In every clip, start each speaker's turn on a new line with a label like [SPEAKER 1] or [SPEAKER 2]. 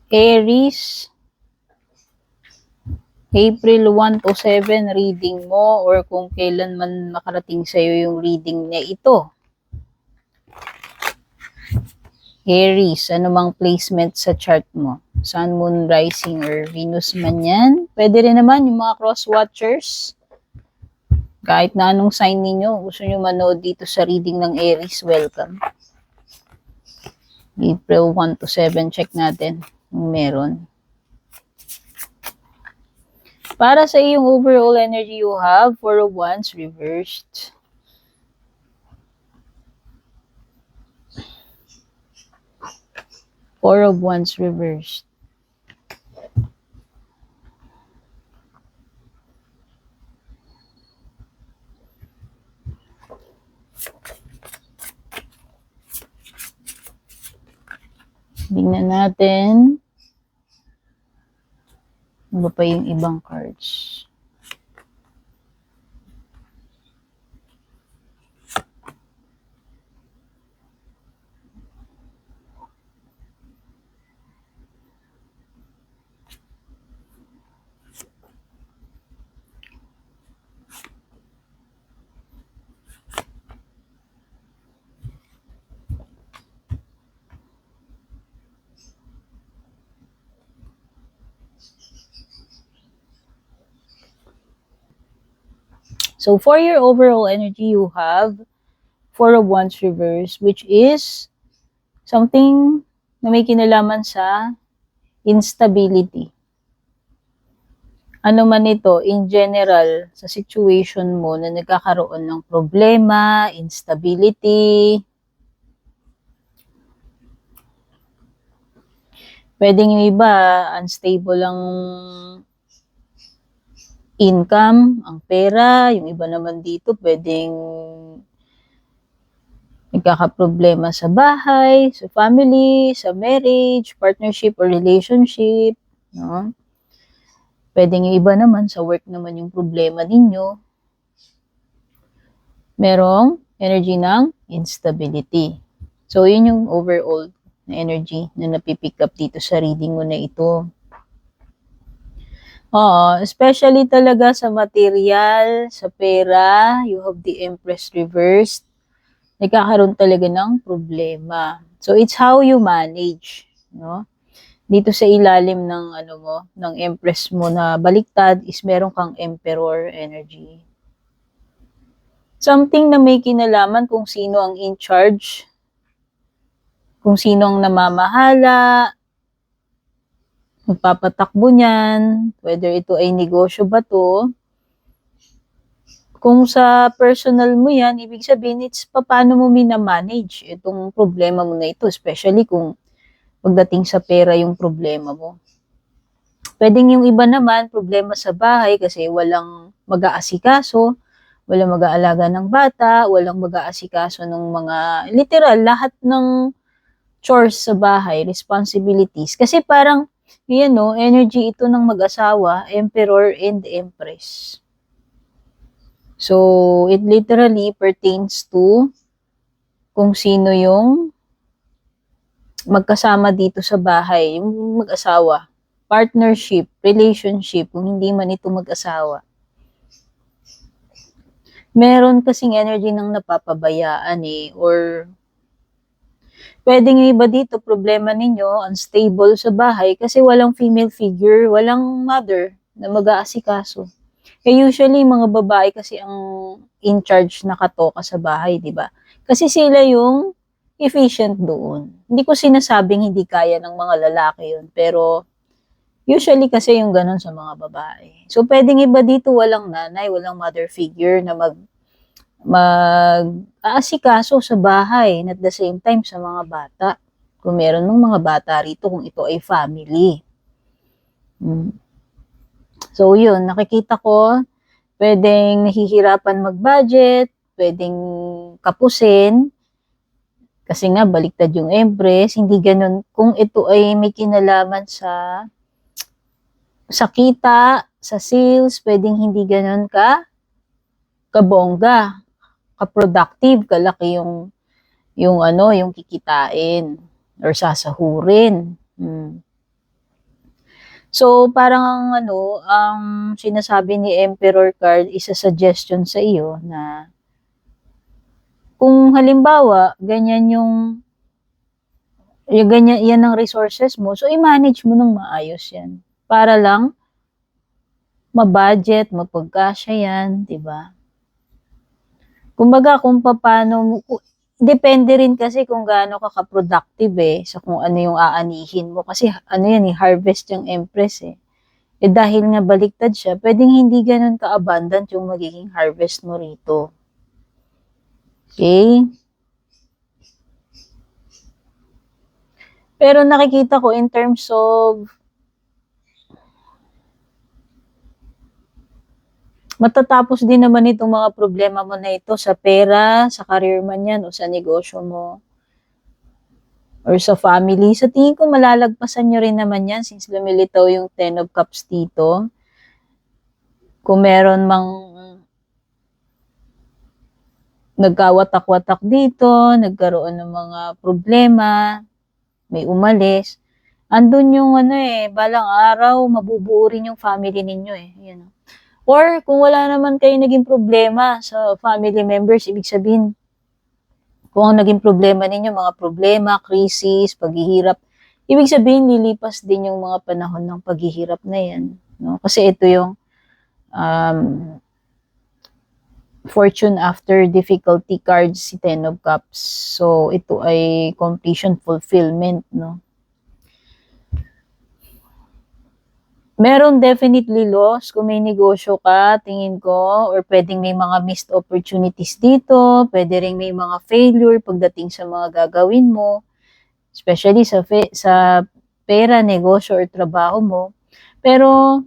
[SPEAKER 1] Aries, April 1 to 7 reading mo or kung kailan man makarating sa'yo yung reading na ito. Aries, anumang placement sa chart mo. Sun, Moon, Rising, or Venus man yan. Pwede rin naman yung mga cross-watchers. Kahit na anong sign ninyo, gusto nyo manood dito sa reading ng Aries, welcome. April 1 to 7, check natin kung meron. Para sa iyong overall energy you have, 4 of Wands reversed. Four of Wands reversed. Tingnan natin. Ano pa yung ibang cards? So, for your overall energy, you have 4 of Wands reverse, which is something na may kinalaman sa instability. Ano man ito, in general, sa situation mo na nagkakaroon ng problema, instability, pwedeng yung iba, unstable ang income, ang pera, yung iba naman dito, pwedeng nagkakaproblema sa bahay, sa family, sa marriage, partnership or relationship, no? Pwedeng yung iba naman, sa work naman yung problema ninyo. Merong energy ng instability. So, yun yung overall na energy na napipick up dito sa reading mo na ito. Especially talaga sa material, sa pera, you have the Empress reversed. Nagkakaroon talaga ng problema. So, it's how you manage, no? Dito sa ilalim ng ng Empress mo na baliktad is meron kang Emperor energy. Something na may kinalaman kung sino ang in charge, kung sino ang namamahala, magpapatakbo niyan, whether ito ay negosyo ba to. Kung sa personal mo yan, ibig sabihin, it's paano mo minamanage itong problema mo na ito, especially kung pagdating sa pera yung problema mo. Pwedeng yung iba naman, problema sa bahay kasi walang mag-aasikaso, walang mag-aalaga ng bata, walang mag-aasikaso ng mga, literal, lahat ng chores sa bahay, responsibilities. Kasi parang, energy ito ng mag-asawa, Emperor and Empress. So, it literally pertains to kung sino yung magkasama dito sa bahay, yung mag-asawa. Partnership, relationship, kung hindi man ito mag-asawa. Meron kasing energy ng napapabayaan or pwedeng yung iba dito, problema ninyo, unstable sa bahay kasi walang female figure, walang mother na mag-aasikaso. Usually, mga babae kasi ang in charge na katoka sa bahay, di ba? Kasi sila yung efficient doon. Hindi ko sinasabing hindi kaya ng mga lalaki yun, pero usually kasi yung ganun sa mga babae. So, pwedeng iba dito walang nanay, walang mother figure na mag-aasikaso sa bahay and at the same time sa mga bata. Kung meron ng mga bata rito, kung ito ay family. So, yun, nakikita ko, pwedeng nahihirapan mag-budget, pwedeng kapusin, kasi nga, baliktad yung Empress, hindi ganun, kung ito ay may kinalaman sa kita, sa sales, pwedeng hindi ganun kabongga, ka-productive, kalaki yung kikitain or sasahurin. So, parang ang sinasabi ni Emperor card is a suggestion sa iyo na kung halimbawa, ganyan, yan ang resources mo, so i-manage mo ng maayos yan. Para lang, ma-budget, mapagkasya yan, di ba? Kumbaga, kung paano, depende rin kasi kung gaano ka ka-productive sa kung ano yung aanihin mo. Kasi ano yan harvest yung Empress dahil nga baliktad siya, pwedeng hindi ganun ka-abundant yung magiging harvest mo rito. Okay? Pero nakikita ko in terms of matatapos din naman itong mga problema mo na ito sa pera, sa career man yan, o sa negosyo mo, or sa family. Sa tingin ko malalagpasan nyo rin naman yan since lumilitaw yung Ten of Cups dito. Kung meron mang nagkawatak-watak dito, nagkaroon ng mga problema, may umalis, andun yung balang araw, mabubuo rin yung family ninyo Yan. Or kung wala naman kayo naging problema sa family members, ibig sabihin, kung ang naging problema ninyo, mga problema, krisis, paghihirap, ibig sabihin, lilipas din yung mga panahon ng paghihirap na yan. No? Kasi ito yung fortune after difficulty cards, si Ten of Cups. So, ito ay completion, fulfillment, no? Meron definitely loss kung may negosyo ka, tingin ko, or pwedeng may mga missed opportunities dito, pwede rin may mga failure pagdating sa mga gagawin mo, especially sa pera, negosyo, or trabaho mo. Pero,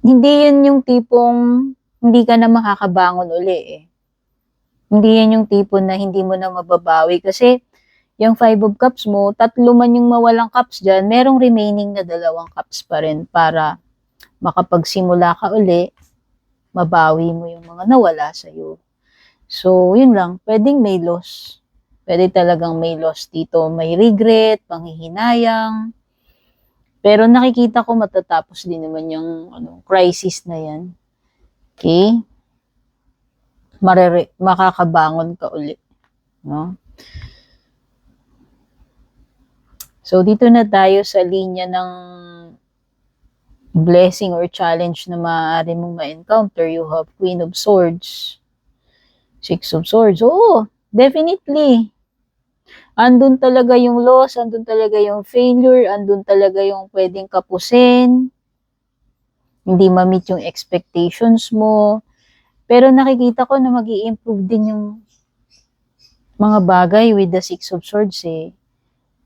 [SPEAKER 1] hindi yun yung tipong hindi ka na makakabangon uli Hindi yan yung tipo na hindi mo na mababawi kasi yung 5 of Cups mo, 3 man yung mawalang cups dyan, merong remaining na 2 cups pa rin para makapagsimula ka uli, mabawi mo yung mga nawala sa'yo. So, yun lang. Pwedeng may loss. Pwede talagang may loss dito. May regret, panghihinayang. Pero nakikita ko matatapos din naman yung crisis na yan. Okay? Makakabangon ka uli. No? So, dito na tayo sa linya ng blessing or challenge na maaari mong ma-encounter. You have Queen of Swords, Six of Swords. Oo, definitely. Andun talaga yung loss, andun talaga yung failure, andun talaga yung pwedeng kapusin, hindi ma-meet yung expectations mo. Pero nakikita ko na mag-i-improve din yung mga bagay with the Six of Swords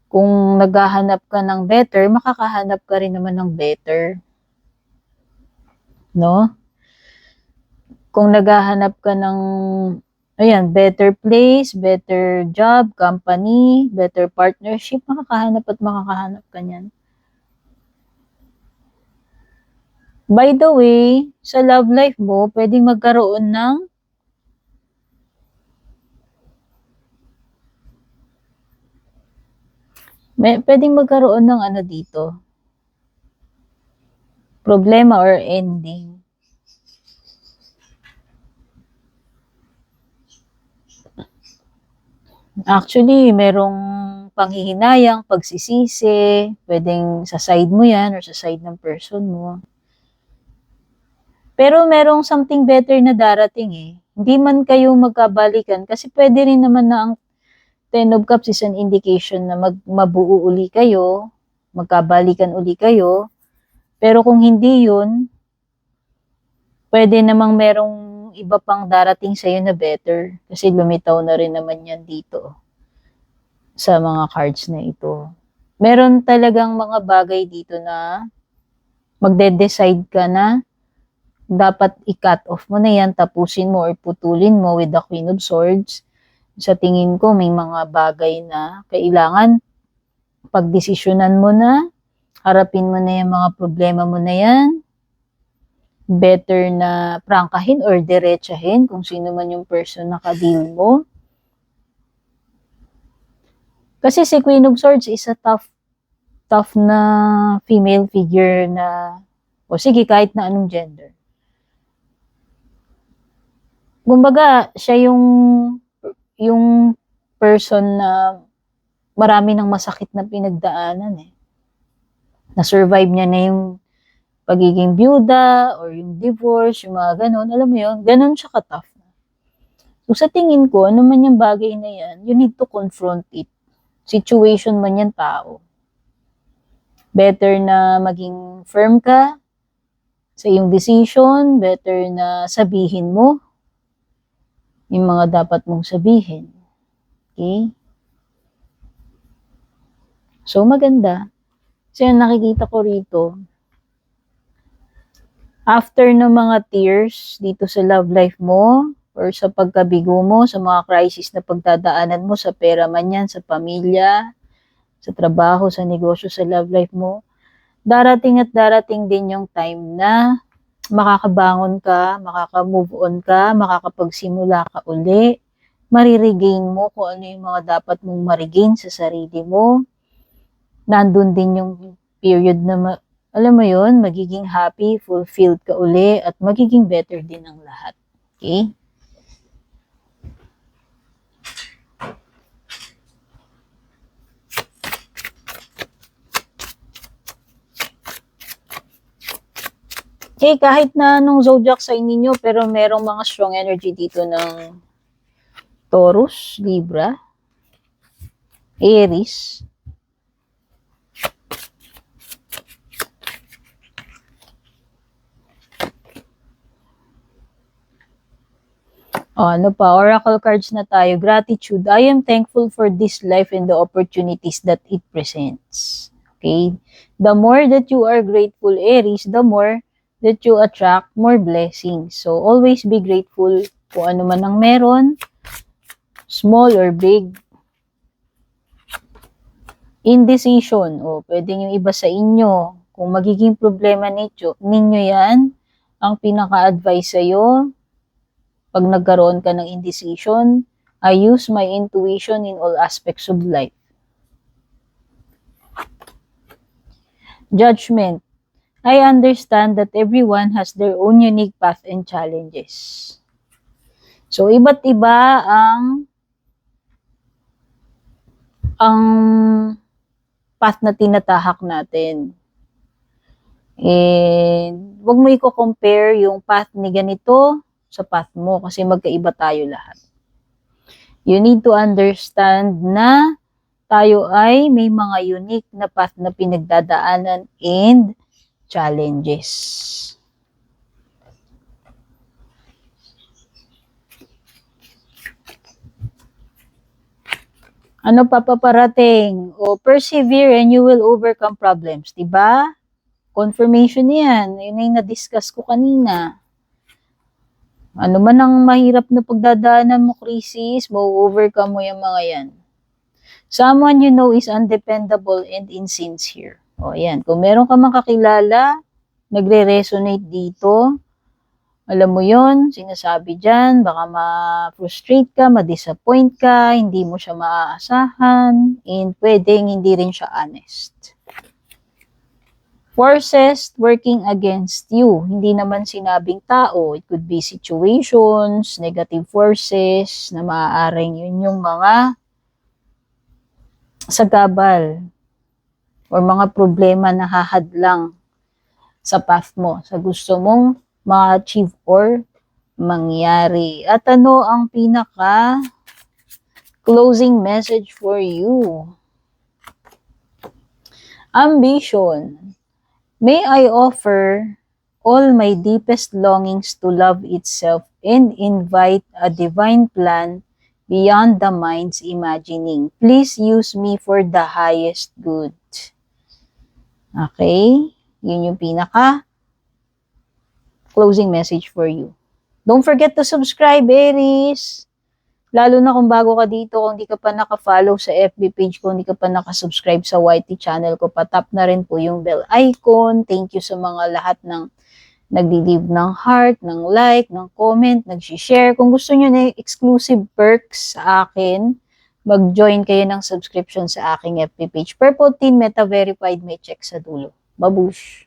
[SPEAKER 1] Kung naghahanap ka ng better, makakahanap ka rin naman ng better. No? Kung naghahanap ka ng better place, better job, company, better partnership, makakahanap ka niyan. By the way, sa love life mo, pwedeng magkaroon ng pwedeng magkaroon ng dito, problema or ending. Actually, merong panghihinayang, pagsisisi, pwedeng sa side mo yan or sa side ng person mo. Pero merong something better na darating Hindi man kayo magkabalikan kasi pwede rin naman na ang Ten of Cups is an indication na mabuo uli kayo, magkabalikan uli kayo. Pero kung hindi yun, pwede namang merong iba pang darating sa'yo na better. Kasi lumitaw na rin naman yan dito sa mga cards na ito. Meron talagang mga bagay dito na magde-decide ka na dapat i-cut off mo na yan, tapusin mo or putulin mo with the Queen of Swords. Sa tingin ko, may mga bagay na kailangan pagdesisyonan mo na, harapin mo na yung mga problema mo na yan, better na prangkahin or diretsahin kung sino man yung person na ka-deal mo. Kasi si Queen of Swords is a tough tough na female figure na, o sige, kahit na anong gender. Kumbaga, siya yung person na marami ng masakit na pinagdaanan eh. Na-survive niya na yung pagiging byuda or yung divorce, yung mga ganun. Alam mo yun, ganun siya ka-tough. So sa tingin ko, ano man yung bagay na yan, you need to confront it. Situation man yan tao. Better na maging firm ka sa iyong decision, better na sabihin mo yung mga dapat mong sabihin. Okay? So maganda. So yung nakikita ko rito, after ng mga tears dito sa love life mo, or sa pagkabigo mo, sa mga crisis na pagdadaanan mo, sa pera man yan, sa pamilya, sa trabaho, sa negosyo, sa love life mo, darating at darating din yung time na makakabangon ka, makaka-move on ka, makakapagsimula ka uli, mariregain mo kung ano yung mga dapat mong marigain sa sarili mo. Nandun din yung period na, alam mo yun, magiging happy, fulfilled ka uli, at magiging better din ang lahat. Okay? Okay, kahit na anong zodiac sign ninyo, pero merong mga strong energy dito ng Taurus, Libra, Aries, ano pa, oracle cards na tayo. Gratitude. I am thankful for this life and the opportunities that it presents. Okay? The more that you are grateful, Aries, the more that you attract more blessings. So, always be grateful kung ano man ang meron, small or big. Indecision. O, pwedeng yung iba sa inyo. Kung magiging problema ninyo yan, ang pinaka-advice sa'yo, pag nagkaroon ka ng indecision, I use my intuition in all aspects of life. Judgment. I understand that everyone has their own unique path and challenges. So, iba't iba ang path na tinatahak natin. And wag mo i-compare yung path ni ganito sa path mo kasi magkaiba tayo lahat. You need to understand na tayo ay may mga unique na path na pinagdadaanan and challenges. Ano pa paparating? O persevere and you will overcome problems. Diba? Confirmation yan. Yun ay na-discuss ko kanina. Ano man ang mahirap na pagdadaanan mo, crisis, ma-overcome mo yung mga yan. Someone you know is undependable and insincere. O yan, kung meron ka makakilala, nagre-resonate dito, alam mo yon, sinasabi dyan, baka ma-frustrate ka, ma-disappoint ka, hindi mo siya maaasahan, and pwedeng hindi rin siya honest. Forces working against you. Hindi naman sinabing tao. It could be situations, negative forces, na maaaring yun yung mga sagabal or mga problema na hahadlang sa path mo, sa gusto mong ma-achieve or mangyari. At ano ang pinaka closing message for you? Ambition. May I offer all my deepest longings to love itself and invite a divine plan beyond the mind's imagining. Please use me for the highest good. Okay? Yun yung pinaka closing message for you. Don't forget to subscribe, Aries. Lalo na kung bago ka dito, kung hindi ka pa naka-follow sa FB page ko, hindi ka pa nakasubscribe sa YT channel ko, patap na rin po yung bell icon. Thank you sa mga lahat ng nagli-leave ng heart, ng like, ng comment, nag-share. Kung gusto nyo na exclusive perks sa akin, mag-join kayo ng subscription sa aking FB page. Purple Teen Meta Verified, may check sa dulo. Babush!